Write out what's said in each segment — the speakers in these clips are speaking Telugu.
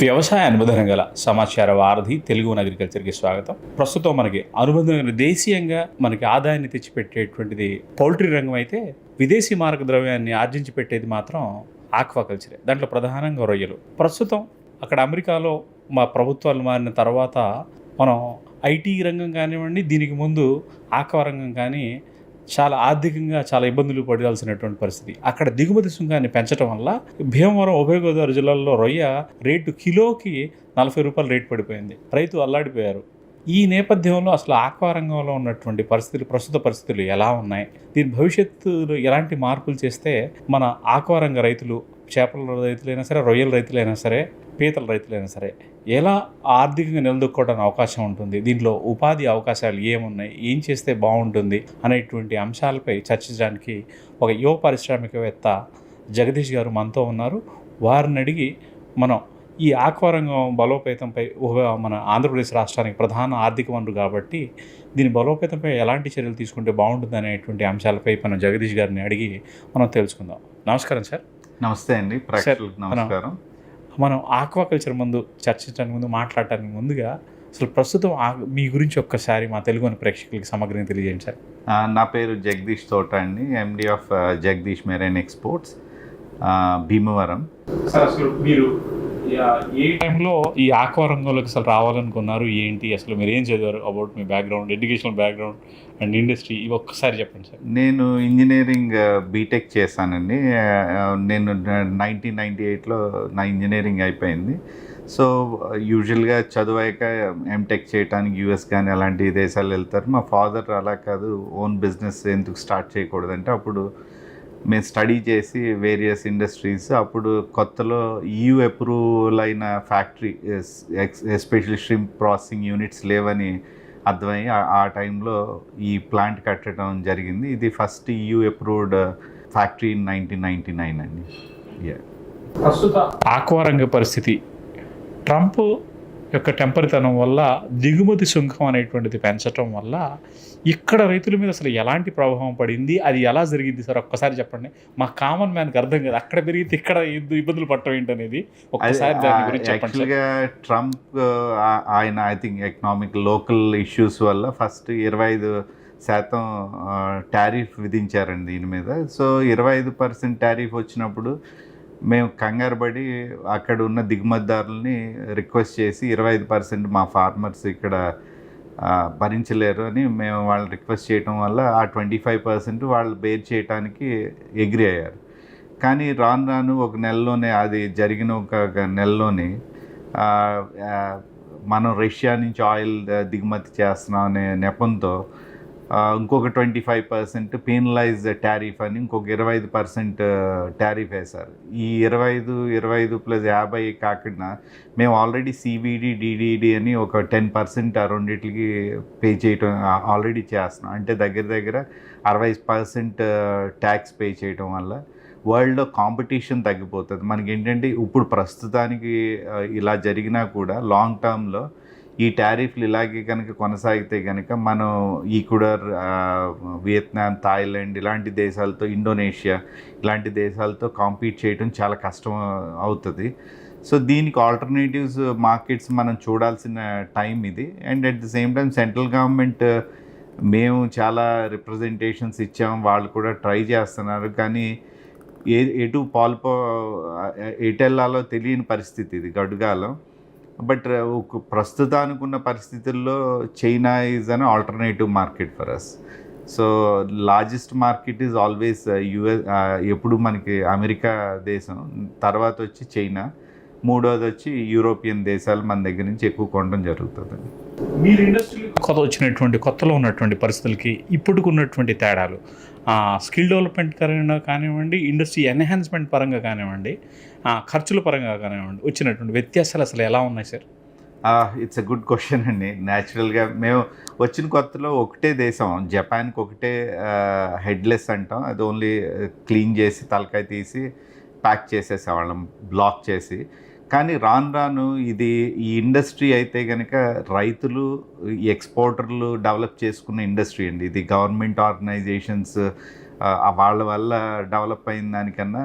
వ్యవసాయ అనుబంధం గల సమాచార వారధి తెలుగు అగ్రికల్చర్కి స్వాగతం. ప్రస్తుతం మనకి అనుబంధం దేశీయంగా మనకి ఆదాయాన్ని తెచ్చిపెట్టేటువంటిది పౌల్ట్రీ రంగం అయితే, విదేశీ మారక ద్రవ్యాన్ని ఆర్జించి పెట్టేది మాత్రం ఆక్వాకల్చరే. దాంట్లో ప్రధానంగా రొయ్యలు. ప్రస్తుతం అక్కడ అమెరికాలో మా ప్రభుత్వాలు మారిన తర్వాత మనం ఐటీ రంగం కానివ్వండి, దీనికి ముందు ఆక్వా రంగం కానీ చాలా ఆర్థికంగా చాలా ఇబ్బందులు పడాల్సినటువంటి పరిస్థితి. అక్కడ దిగుమతి సుంకాన్ని పెంచడం వల్ల భీమవరం, ఉభయ గోదావరి జిల్లాల్లో రొయ్య రేటు కిలోకి 40 రూపాయలు రేటు పడిపోయింది. రైతు అల్లాడిపోయారు. ఈ నేపథ్యంలో అసలు ఆక్వా రంగంలో ఉన్నటువంటి పరిస్థితులు, ప్రస్తుత పరిస్థితులు ఎలా ఉన్నాయి, దీని భవిష్యత్తులో ఎలాంటి మార్పులు చేస్తే మన ఆక్వా రంగ రైతులు, చేపల రైతులైనా సరే, రొయ్యల రైతులైనా సరే, పీతల రైతులైనా సరే ఎలా ఆర్థికంగా నిలదొక్కోవడానికి అవకాశం ఉంటుంది, దీంట్లో ఉపాధి అవకాశాలు ఏమున్నాయి, ఏం చేస్తే బాగుంటుంది అనేటువంటి అంశాలపై చర్చించడానికి ఒక యువ పారిశ్రామికవేత్త జగదీష్ గారు మనతో ఉన్నారు. వారిని అడిగి మనం ఈ ఆక్వా రంగం బలోపేతంపై మన ఆంధ్రప్రదేశ్ రాష్ట్రానికి ప్రధాన ఆర్థిక వనరు కాబట్టి దీని బలోపేతంపై ఎలాంటి చర్యలు తీసుకుంటే బాగుంటుంది అనేటువంటి అంశాలపై మనం జగదీష్ గారిని అడిగి మనం తెలుసుకుందాం. నమస్కారం సార్. నమస్తే అండి, ప్రేక్షకులకు నమస్కారం. మనం ఆక్వాకల్చర్ ముందు చర్చించడానికి ముందు, మాట్లాడటానికి ముందుగా అసలు ప్రస్తుతం మీ గురించి ఒక్కసారి మా తెలుగు ప్రేక్షకులకి సమగ్రంగా తెలియజేయండి సార్. నా పేరు జగదీష్ తోట అండి, MD of Jagadish marine exports, Bhimavaram. Sir అసలు మీరు ఏ టైంలో ఈ ఆక్వా రంగంలోకి అసలు రావాలనుకున్నారు, ఏంటి అసలు మీరు ఏం చదివారు, about me background, educational background and industry, ఇవి ఒక్కసారి చెప్పండి సార్. నేను ఇంజనీరింగ్ బీటెక్ చేశానండి. నేను 1998లో నా ఇంజనీరింగ్ అయిపోయింది. సో యూజువల్గా చదివాక ఎంటెక్ చేయడానికి యూఎస్ కానీ అలాంటి దేశాలు వెళ్తారు. మా ఫాదర్ అలా కాదు, ఓన్ బిజినెస్ ఎందుకు స్టార్ట్ చేయకూడదంటే, అప్పుడు మేము స్టడీ చేసి వేరియస్ ఇండస్ట్రీస్, అప్పుడు కొత్తలో EU అప్రూవల్ అయిన factory, especially shrimp processing units లేవని అర్థమై ఆ టైంలో ఈ ప్లాంట్ కట్టడం జరిగింది. ఇది first EU approved factory in 1999 అండి. ప్రస్తుత ఆక్వా రంగ పరిస్థితి ట్రంప్ యొక్క టెంపరితనం వల్ల, దిగుమతి సుంకం అనేటువంటిది పెంచడం వల్ల ఇక్కడ రైతుల మీద అసలు ఎలాంటి ప్రభావం పడింది, అది ఎలా జరిగింది సార్ ఒక్కసారి చెప్పండి. మా కామన్ మ్యాన్కి అర్థం కాదు, అక్కడ పెరిగితే ఇక్కడ ఇబ్బందులు పట్టడం ఏంటనేది ఒక్కసారి దాని గురించి చెప్పండి. యాక్చువల్గా ట్రంప్ ఆయన I think economic local issues వల్ల ఫస్ట్ 25% టారిఫ్ విధించారండి దీని మీద. సో 25% టారిఫ్ వచ్చినప్పుడు మేము కంగారు పడి అక్కడ ఉన్న దిగుమతిదారులని రిక్వెస్ట్ చేసి 25% మా ఫార్మర్స్ ఇక్కడ భరించలేరు అని మేము వాళ్ళని రిక్వెస్ట్ చేయటం వల్ల ఆ 25% వాళ్ళు బేర్ చేయడానికి ఎగ్రీ అయ్యారు. కానీ రాను రాను ఒక నెలలోనే, అది జరిగిన ఒక నెలలోనే మనం రష్యా నుంచి ఆయిల్ దిగుమతి చేస్తున్నాం అనే నెపంతో ఇంకొక 25% పీనలైజ్ టారిఫ్ అని ఇంకొక 25% టారిఫ్ వేశారు. ఈ 25 ప్లస్ 50 కాకుండా మేము ఆల్రెడీ CVD, DDD అని ఒక 10% ఆ రెండింటికి పే చేయటం ఆల్రెడీ చేస్తున్నాం. అంటే దగ్గర 60% ట్యాక్స్ పే చేయటం వల్ల వరల్డ్లో కాంపిటీషన్ తగ్గిపోతుంది. మనకి ఏంటంటే ఇప్పుడు ప్రస్తుతానికి ఇలా జరిగినా కూడా లాంగ్ టర్మ్లో ఈ టారిఫ్లు ఇలాగే కనుక కొనసాగితే కనుక మనం ఈక్వెడార్, వియత్నాం, థాయిలాండ్ ఇలాంటి దేశాలతో, ఇండోనేషియా ఇలాంటి దేశాలతో కాంపీట్ చేయడం చాలా కష్టం అవుతుంది. సో దీనికి ఆల్టర్నేటివ్స్ మార్కెట్స్ మనం చూడాల్సిన టైం ఇది. And at the same time central government, మేము చాలా రిప్రజెంటేషన్స్ ఇచ్చాము, వాళ్ళు కూడా ట్రై చేస్తున్నారు. కానీ ఎటు వెళ్ళాలో తెలియని పరిస్థితి ఇది, గడుగాలం. బట్ ప్రస్తుతానికి ఉన్న పరిస్థితుల్లో China is an alternative market for us. So largest market is always US. ఎప్పుడు మనకి అమెరికా దేశం, తర్వాత వచ్చి చైనా, మూడోది వచ్చి యూరోపియన్ దేశాలు మన దగ్గర నుంచి ఎక్కువ కొనడం జరుగుతుంది. మీరు ఇండస్ట్రీ కొత్తలో ఉన్నటువంటి పరిస్థితులకి ఇప్పటికి ఉన్నటువంటి తేడాలు, స్కిల్ డెవలప్మెంట్ పరంగా కానివ్వండి, ఇండస్ట్రీ ఎన్హాన్స్మెంట్ పరంగా కానివ్వండి, ఖర్చుల పరంగా కానివ్వండి, వచ్చినటువంటి వ్యత్యాసాలు అసలు ఎలా ఉన్నాయి sir? It's a good question అండి. న్యాచురల్గా మేము వచ్చిన కొత్తలో ఒకటే దేశం, జపాన్కి ఒకటే హెడ్లెస్ అంటాం, అది ఓన్లీ క్లీన్ చేసి తలకాయ తీసి ప్యాక్ చేసేసేవాళ్ళం, బ్లాక్ చేసి. కానీ రాను రాను ఈ ఇండస్ట్రీ అయితే కనుక రైతులు, ఎక్స్పోర్టర్లు డెవలప్ చేసుకున్న ఇండస్ట్రీ అండి ఇది. గవర్నమెంట్ ఆర్గనైజేషన్స్ వాళ్ళ వల్ల డెవలప్ అయిన దానికన్నా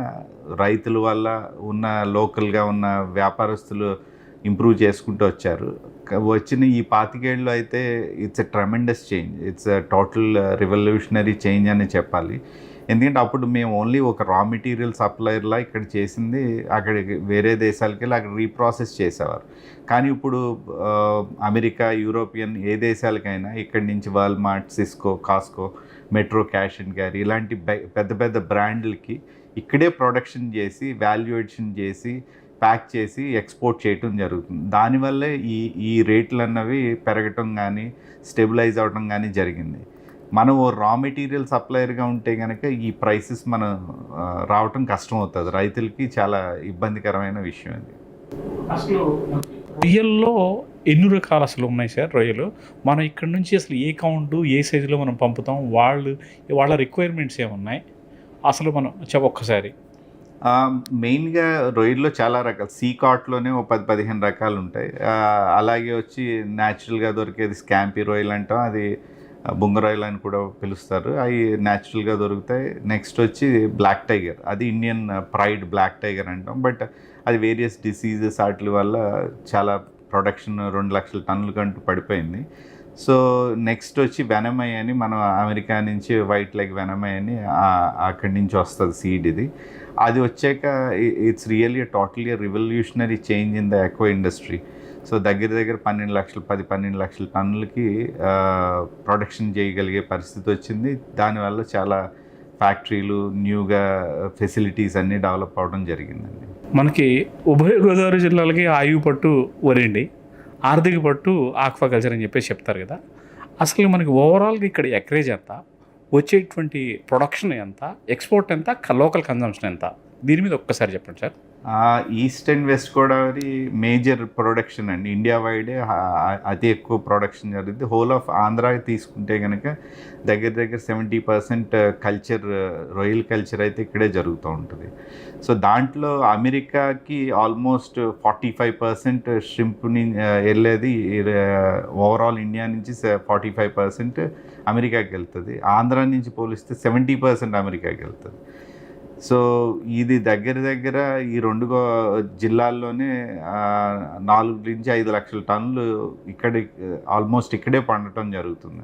రైతుల వల్ల, ఉన్న లోకల్గా ఉన్న వ్యాపారస్తులు ఇంప్రూవ్ చేసుకుంటూ వచ్చారు. వచ్చిన ఈ 25 ఏళ్ళు అయితే it's a tremendous change, it's a total revolutionary change అని చెప్పాలి. ఎందుకంటే అప్పుడు మేము ఓన్లీ ఒక రా మెటీరియల్ సప్లయర్లా ఇక్కడ చేసింది, అక్కడికి వేరే దేశాలకి వెళ్ళి అక్కడ రీప్రాసెస్ చేసేవారు. కానీ ఇప్పుడు అమెరికా, యూరోపియన్ ఏ దేశాలకైనా ఇక్కడి నుంచి Walmart, Cisco, Costco, Metro cash and carry ఇలాంటి పెద్ద పెద్ద బ్రాండ్లకి ఇక్కడే ప్రొడక్షన్ చేసి, వాల్యుయేషన్ చేసి, ప్యాక్ చేసి ఎక్స్పోర్ట్ చేయటం జరుగుతుంది. దానివల్లే ఈ రేట్లు అన్నవి పెరగటం కానీ స్టెబిలైజ్ అవ్వడం కానీ జరిగింది. మనం ఓ రా మెటీరియల్ సప్లయర్గా ఉంటే కనుక ఈ ప్రైసెస్ మనం రావటం కష్టం అవుతుంది, రైతులకి చాలా ఇబ్బందికరమైన విషయం అది. అసలు రొయ్యల్లో ఎన్ని రకాలు అసలు ఉన్నాయి సార్ రొయ్యలు? మనం ఇక్కడ నుంచి అసలు ఏ కౌంటు, ఏ సైజులో మనం పంపుతాం, వాళ్ళ రిక్వైర్మెంట్స్ ఏమున్నాయి అసలు మనం ఒక్కసారి? మెయిన్గా రొయ్యల్లో చాలా రకాలు, సీ కాట్లోనే ఓ 10-15 రకాలు ఉంటాయి. అలాగే వచ్చి న్యాచురల్గా దొరికేది స్కాంపీ రొయ్యలు అంటాం, అది బొంగ రొయ్యలు అని కూడా పిలుస్తారు, అవి న్యాచురల్గా దొరుకుతాయి. నెక్స్ట్ వచ్చి బ్లాక్ టైగర్, అది ఇండియన్ ప్రైడ్ బ్లాక్ టైగర్ అంటాం. బట్ అది వేరియస్ డిసీజెస్ వాటి వల్ల చాలా ప్రొడక్షన్ 2 లక్షల టన్నుల కంటూ పడిపోయింది. సో నెక్స్ట్ వచ్చి వెనమై అని, మనం అమెరికా నుంచి వైట్ లెగ్ వెనమై అని అక్కడి నుంచి వస్తుంది సీడ్. అది వచ్చాక it's really totally revolutionary change in the aqua industry. So దగ్గర 10-12 లక్షల టన్నులకి ప్రొడక్షన్ చేయగలిగే పరిస్థితి వచ్చింది. దానివల్ల చాలా ఫ్యాక్టరీలు, న్యూగా ఫెసిలిటీస్ అన్నీ డెవలప్ అవ్వడం జరిగిందండి. మనకి ఉభయ గోదావరి జిల్లాలకి ఆయువు పట్టు వరండి, ఆర్థిక పట్టు ఆక్వాకల్చర్ అని చెప్పేసి చెప్తారు కదా. అసలు మనకి ఓవరాల్గా ఇక్కడ ఎకరేజ్ ఎంత, వచ్చేటువంటి ప్రొడక్షన్ ఎంత, ఎక్స్పోర్ట్ ఎంత, లోకల్ కన్జంప్షన్ ఎంత, దీని మీద ఒక్కసారి చెప్పండి sir. East and west Godavari major production అండి, ఇండియా వైడే అతి ఎక్కువ ప్రొడక్షన్ జరుగుతుంది. హోల్ ఆఫ్ ఆంధ్రా తీసుకుంటే కనుక దగ్గర 70% కల్చర్, రొయ్యల్ కల్చర్ అయితే ఇక్కడే జరుగుతూ ఉంటుంది. సో దాంట్లో అమెరికాకి ఆల్మోస్ట్ 45% షింప్ని వెళ్ళేది, ఓవరాల్ ఇండియా నుంచి 45% అమెరికాకి వెళ్తుంది. ఆంధ్రా నుంచి పోలిస్తే 70% అమెరికాకి వెళ్తుంది. సో ఇది దగ్గర ఈ 2 జిల్లాల్లోనే 4-5 లక్షల టన్నులు ఆల్మోస్ట్ ఇక్కడే పండటం జరుగుతుంది.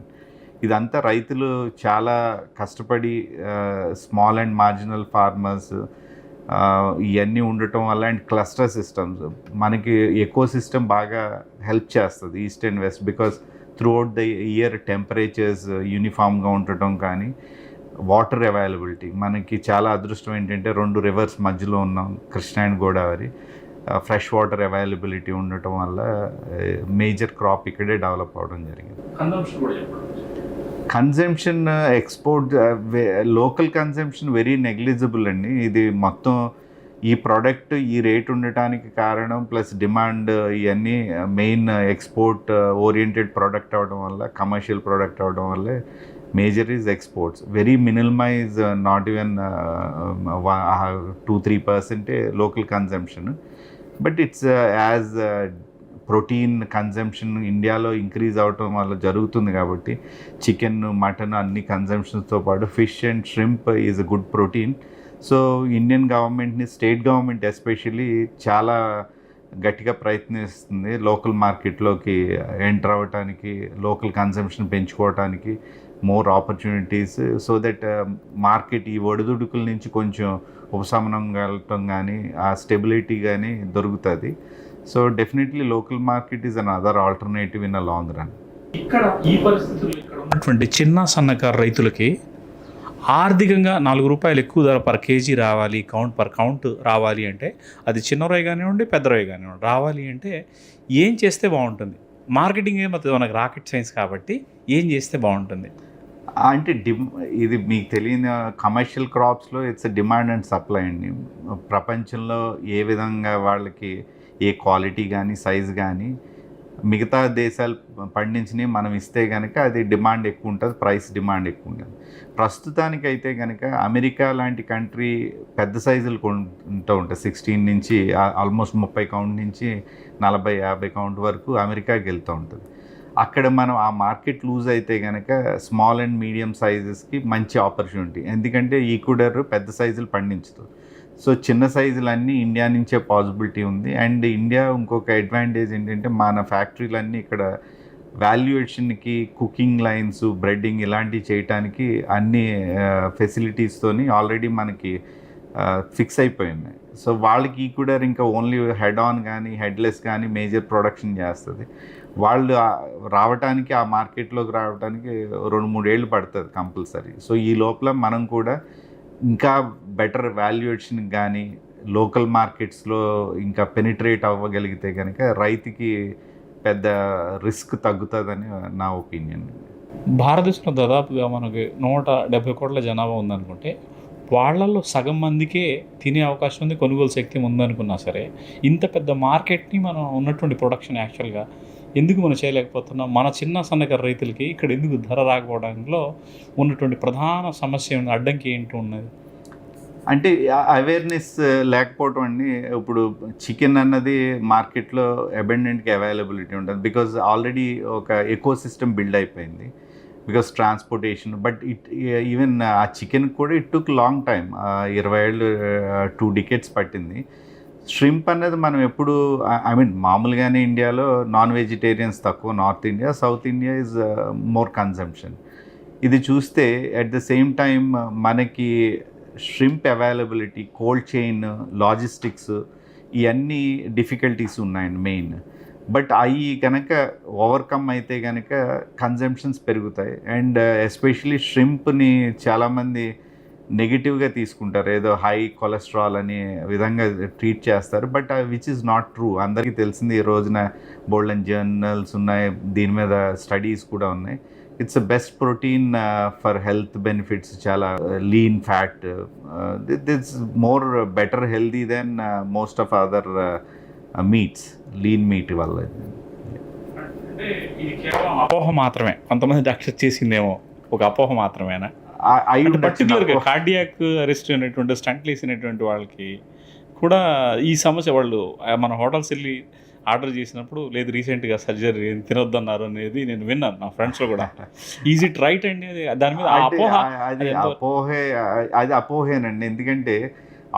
ఇదంతా రైతులు చాలా కష్టపడి, స్మాల్ అండ్ మార్జినల్ ఫార్మర్స్ ఇవన్నీ ఉండటం వల్ల, అండ్ క్లస్టర్ సిస్టమ్స్, మనకి ఎకో సిస్టమ్ బాగా హెల్ప్ చేస్తుంది east and west. Because throughout the year temperatures యూనిఫామ్గా ఉండటం కానీ, వాటర్ అవైలబిలిటీ, మనకి చాలా అదృష్టం ఏంటంటే 2 రివర్స్ మధ్యలో ఉన్నాం, Krishna and Godavari. Fresh water availability ఉండటం వల్ల మేజర్ క్రాప్ ఇక్కడే డెవలప్ అవ్వడం జరిగింది. Consumption, export, local consumption very negligible అండి. ఇది మొత్తం ఈ ప్రోడక్ట్ ఈ రేట్ ఉండటానికి కారణం, ప్లస్ డిమాండ్, ఇవన్నీ మెయిన్ ఎక్స్పోర్ట్ ఓరియంటెడ్ ప్రోడక్ట్ అవ్వడం వల్ల, కమర్షియల్ ప్రోడక్ట్ అవ్వడం వల్లే major is exports. Very minimise, not even 2-3% local consumption. But it's as protein consumption ఇండియాలో ఇంక్రీజ్ అవటం వల్ల జరుగుతుంది కాబట్టి, చికెన్, మటన్ అన్ని కన్జంప్షన్స్తో పాటు fish and shrimp is a good protein. So Indian గవర్నమెంట్ని, స్టేట్ గవర్నమెంట్ ఎస్పెషల్లీ చాలా గట్టిగా ప్రయత్నిస్తుంది లోకల్ మార్కెట్లోకి ఎంటర్ అవ్వటానికి, లోకల్ కన్జంప్షన్ పెంచుకోవటానికి, more opportunities, so that market ఈ ఒడిదుడుకుల నుంచి కొంచెం ఉపశమనం కలగటం కానీ, ఆ స్టెబిలిటీ కానీ దొరుకుతుంది. So definitely local market is an other alternative in a long run. ఇక్కడ ఈ పరిస్థితుల్లో ఇక్కడ ఉన్నటువంటి చిన్న సన్నకారు రైతులకి ఆర్థికంగా ₹4 ఎక్కువ ధర పర్ కేజీ రావాలి, పర్ కౌంట్ రావాలి అంటే, అది చిన్న రొయ్య కానివ్వండి, పెద్ద రొయ్య కానివ్వండి, రావాలి అంటే ఏం చేస్తే బాగుంటుంది? మార్కెటింగ్ ఏమవుతుంది, మనకు రాకెట్ సైన్స్ కాబట్టి ఏం చేస్తే బాగుంటుంది అంటే ఇది మీకు తెలియని కమర్షియల్ క్రాప్స్లో ఇట్స్ డిమాండ్ అండ్ సప్లై అండి. ప్రపంచంలో ఏ విధంగా వాళ్ళకి ఏ క్వాలిటీ కానీ, సైజ్ కానీ మిగతా దేశాలు పండించినవి మనం ఇస్తే కనుక అది డిమాండ్ ఎక్కువ ఉంటుంది, ప్రైస్ డిమాండ్ ఎక్కువ ఉంటుంది. ప్రస్తుతానికైతే కనుక అమెరికా లాంటి కంట్రీ పెద్ద సైజులు కొంటూ ఉంటాయి, 16 నుంచి ఆల్మోస్ట్ 30 కౌంట్ నుంచి 40-50 కౌంట్ వరకు అమెరికాకి వెళ్తూ ఉంటుంది. అక్కడ మనం ఆ మార్కెట్ లూజ్ అయితే కనుక స్మాల్ అండ్ మీడియం సైజెస్కి మంచి ఆపర్చునిటీ, ఎందుకంటే ఈక్వెడార్ పెద్ద సైజులు పండించుతుంది. సో చిన్న సైజులన్నీ ఇండియా నుంచే పాసిబిలిటీ ఉంది. అండ్ ఇండియా ఇంకొక అడ్వాంటేజ్ ఏంటంటే మన ఫ్యాక్టరీలన్నీ ఇక్కడ వాల్యుయేషన్కి, కుకింగ్ లైన్స్, బ్రెడ్డింగ్ ఇలాంటివి చేయడానికి అన్ని ఫెసిలిటీస్తోని ఆల్రెడీ మనకి ఫిక్స్ అయిపోయినాయి. సో వాళ్ళకి ఈక్వెడార్ ఇంకా ఓన్లీ హెడ్ ఆన్ కానీ హెడ్లెస్ కానీ మేజర్ ప్రొడక్షన్ చేస్తుంది. వాళ్ళు రావడానికి, ఆ మార్కెట్లోకి రావడానికి 2-3 ఏళ్ళు పడుతుంది కంపల్సరీ. సో ఈ లోపల మనం కూడా ఇంకా బెటర్ వాల్యుయేషన్ కానీ లోకల్ మార్కెట్స్లో ఇంకా పెనిట్రేట్ అవ్వగలిగితే కనుక రైతుకి పెద్ద రిస్క్ తగ్గుతుందని నా ఒపీనియన్. భారతదేశంలో దాదాపుగా మనకి 170 కోట్ల జనాభా ఉందనుకుంటే వాళ్ళల్లో సగం మందికే తినే అవకాశం ఉంది, కొనుగోలు శక్తి ఉందనుకున్నా సరే ఇంత పెద్ద మార్కెట్ని మనం ఉన్నటువంటి ప్రొడక్షన్ యాక్చువల్గా ఎందుకు మనం చేయలేకపోతున్నాం? మన చిన్న సన్నకారు రైతులకి ఇక్కడ ఎందుకు ధర రాకపోవడంలో ఉన్నటువంటి ప్రధాన సమస్య అడ్డంకి ఏంటి ఉన్నది? అంటే అవేర్నెస్ లేకపోవటం అండి. ఇప్పుడు చికెన్ అన్నది మార్కెట్లో అబెండెంట్గా అవైలబిలిటీ ఉంటుంది బికాజ్ ఆల్రెడీ ఒక ఎకో సిస్టమ్ బిల్డ్ అయిపోయింది బికాస్ ట్రాన్స్పోర్టేషన్. బట్ ఈవెన్ ఆ చికెన్ కూడా ఇట్ టుక్ లాంగ్ టైమ్, 20 ఏళ్ళు 2 decades పట్టింది. ష్రింప్ అనేది మనం ఎప్పుడు మామూలుగానే ఇండియాలో నాన్ వెజిటేరియన్స్ తక్కువ, north India, south India is more consumption. ఇది చూస్తే అట్ ద సేమ్ టైం మనకి shrimp availability, cold chain, logistics ఇవన్నీ డిఫికల్టీస్ ఉన్నాయండి మెయిన్. బట్ అవి కనుక ఓవర్కమ్ అయితే కనుక కన్జంప్షన్స్ పెరుగుతాయి. అండ్ ఎస్పెషలీ ష్రింప్ని చాలామంది నెగిటివ్గా తీసుకుంటారు, ఏదో హై కొలెస్ట్రాల్ అనే విధంగా ట్రీట్ చేస్తారు. But which is not true. అందరికీ తెలిసింది ఈ రోజున బోల్డెన్ జర్నల్స్ ఉన్నాయి, దీని మీద స్టడీస్ కూడా ఉన్నాయి. It's a best protein for health benefits. చాలా lean fat, this more better healthy than most of other meats, lean meat వల్ల. అంటే ఇది కేవలం అపోహ మాత్రమే, కొంతమంది డాక్టర్ చేసిందేమో ఒక అపోహ మాత్రమేనా? పర్టికులర్గా కార్డియాక్ అరెస్ట్ అయినటువంటి స్టంట్లు వేసినటువంటి వాళ్ళకి కూడా ఈ సమస్య, వాళ్ళు మన హోటల్స్ వెళ్ళి ఆర్డర్ చేసినప్పుడు లేదు రీసెంట్గా సర్జరీ తినొద్దన్నారు అనేది నేను విన్నాను నా ఫ్రెండ్స్లో కూడా. ఈజ్ ఇట్ రైట్ అండి? దాని మీద అపోహ, అది అపోహేనండి. ఎందుకంటే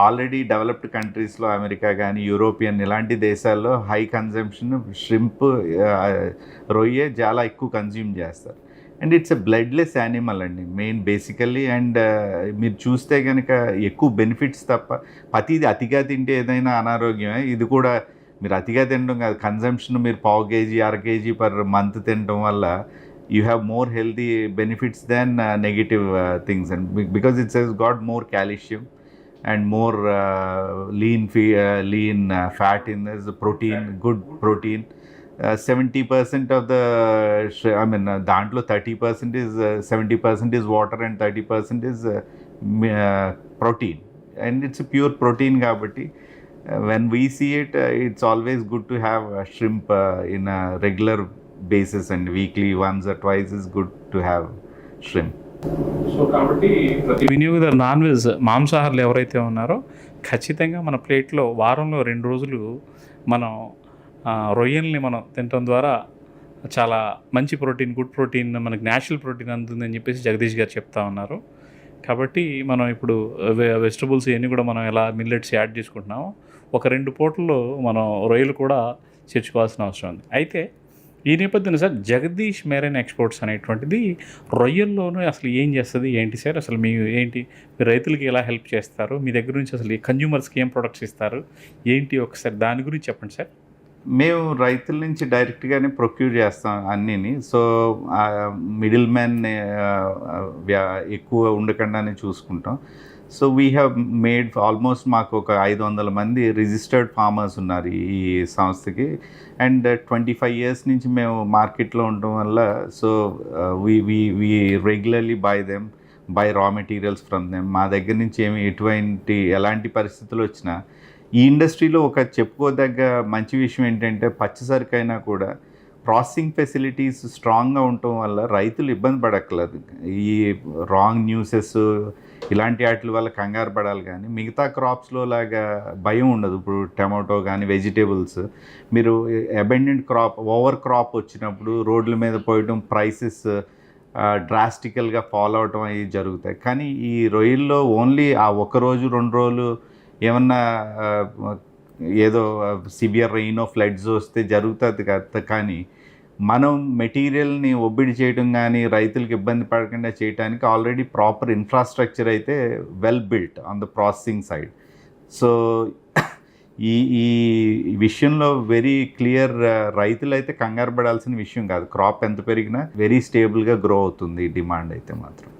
ఆల్రెడీ డెవలప్డ్ కంట్రీస్లో, అమెరికా కానీ యూరోపియన్ ఇలాంటి దేశాల్లో హై కన్జంప్షన్ ష్రింప్, రొయ్యే చాలా ఎక్కువ కన్జ్యూమ్ చేస్తారు. And it's a bloodless animal అండి మెయిన్ బేసికల్లీ. అండ్ మీరు చూస్తే కనుక ఎక్కువ బెనిఫిట్స్ తప్ప, ప్రతిది అతిగా తింటే ఏదైనా అనారోగ్యమే. ఇది కూడా మీరు అతిగా తినడం కాదు, కన్జంప్షన్ మీరు 1/4 kg 1/2 kg పర్ మంత్ తినడం వల్ల you have more healthy benefits than negative things. And because it's he's got more calcium and more lean fat in this protein, good protein. 70% of the, దాంట్లో 30% is 70% is water and 30% is protein, and it's a pure protein కాబట్టి when we see it, it's always good to have shrimp in a regular basis, and weekly once or twice is good to have shrimp. So కాబట్టి ప్రతి వినియోగదారు నాన్ వెజ్ మాంసాహారులు ఎవరైతే ఉన్నారో ఖచ్చితంగా మన ప్లేట్లో వారంలో 2 రోజులు మనం రొయ్యల్ని మనం తినడం ద్వారా చాలా మంచి ప్రోటీన్, గుడ్ ప్రోటీన్, మనకి న్యాచురల్ ప్రోటీన్ అందుతుందని చెప్పేసి జగదీష్ గారు చెప్తా ఉన్నారు. కాబట్టి మనం ఇప్పుడు వెజిటబుల్స్ ఇవన్నీ కూడా మనం ఎలా మిల్లెట్స్ యాడ్ చేసుకుంటున్నామో ఒక 2 పూటల్లో మనం రొయ్యలు కూడా చేర్చుకోవాల్సిన అవసరం ఉంది. అయితే ఈ నేపథ్యంలో సార్ జగదీష్ మెరైన్ ఎక్స్పోర్ట్స్ అనేటువంటిది రొయ్యల్లోనూ అసలు ఏం చేస్తుంది ఏంటి సార్? అసలు మీ ఏంటి, మీరు రైతులకి ఎలా హెల్ప్ చేస్తారు? మీ దగ్గర నుంచి అసలు కన్జ్యూమర్స్కి ఏం ప్రొడక్ట్స్ ఇస్తారు ఏంటి, ఒకసారి దాని గురించి చెప్పండి సార్. మేము రైతుల నుంచి డైరెక్ట్గానే ప్రొక్యూర్ చేస్తాం అన్నీని. సో మిడిల్ మ్యాన్ ఎక్కువ ఉండకుండానే చూసుకుంటాం. So we have made almost, మాకు ఒక 500 మంది రిజిస్టర్డ్ ఫార్మర్స్ ఉన్నారు ఈ సంస్థకి. అండ్ 25 years నుంచి మేము మార్కెట్లో ఉండటం వల్ల, సో వీ రెగ్యులర్లీ బై రా మెటీరియల్స్ ఫ్రమ్ దెమ్. మా దగ్గర నుంచి ఎలాంటి పరిస్థితులు వచ్చినా, ఈ ఇండస్ట్రీలో ఒక చెప్పుకోదగ్గ మంచి విషయం ఏంటంటే పచ్చిసరికైనా కూడా ప్రాసెసింగ్ ఫెసిలిటీస్ స్ట్రాంగ్గా ఉండటం వల్ల రైతులు ఇబ్బంది పడక్కర్లేదు. ఈ రాంగ్ న్యూసెస్ ఇలాంటి వాటి వల్ల కంగారు పడాలి, కానీ మిగతా క్రాప్స్లో లాగా భయం ఉండదు. ఇప్పుడు టమాటో కానీ వెజిటేబుల్స్, మీరు అబెండెంట్ క్రాప్, ఓవర్ క్రాప్ వచ్చినప్పుడు రోడ్ల మీద పోయడం, ప్రైసెస్ డ్రాస్టికల్గా ఫాలో అవటం అవి జరుగుతాయి. కానీ ఈ రొయ్యల్లో ఓన్లీ ఆ 1 రోజు 2 రోజులు ఏమన్నా ఏదో సివియర్ రెయిన్ ఫ్లడ్స్ వస్తే జరుగుతుంది కదా, కానీ మనం మెటీరియల్ని ఒబ్బిడి చేయడం కానీ రైతులకు ఇబ్బంది పడకుండా చేయడానికి ఆల్రెడీ ప్రాపర్ ఇన్ఫ్రాస్ట్రక్చర్ అయితే well built on the processing side. So ఈ ఈ విషయంలో వెరీ క్లియర్, రైతులు అయితే కంగారు పడాల్సిన విషయం కాదు. క్రాప్ ఎంత పెరిగినా వెరీ స్టేబుల్గా గ్రో అవుతుంది డిమాండ్ అయితే మాత్రం.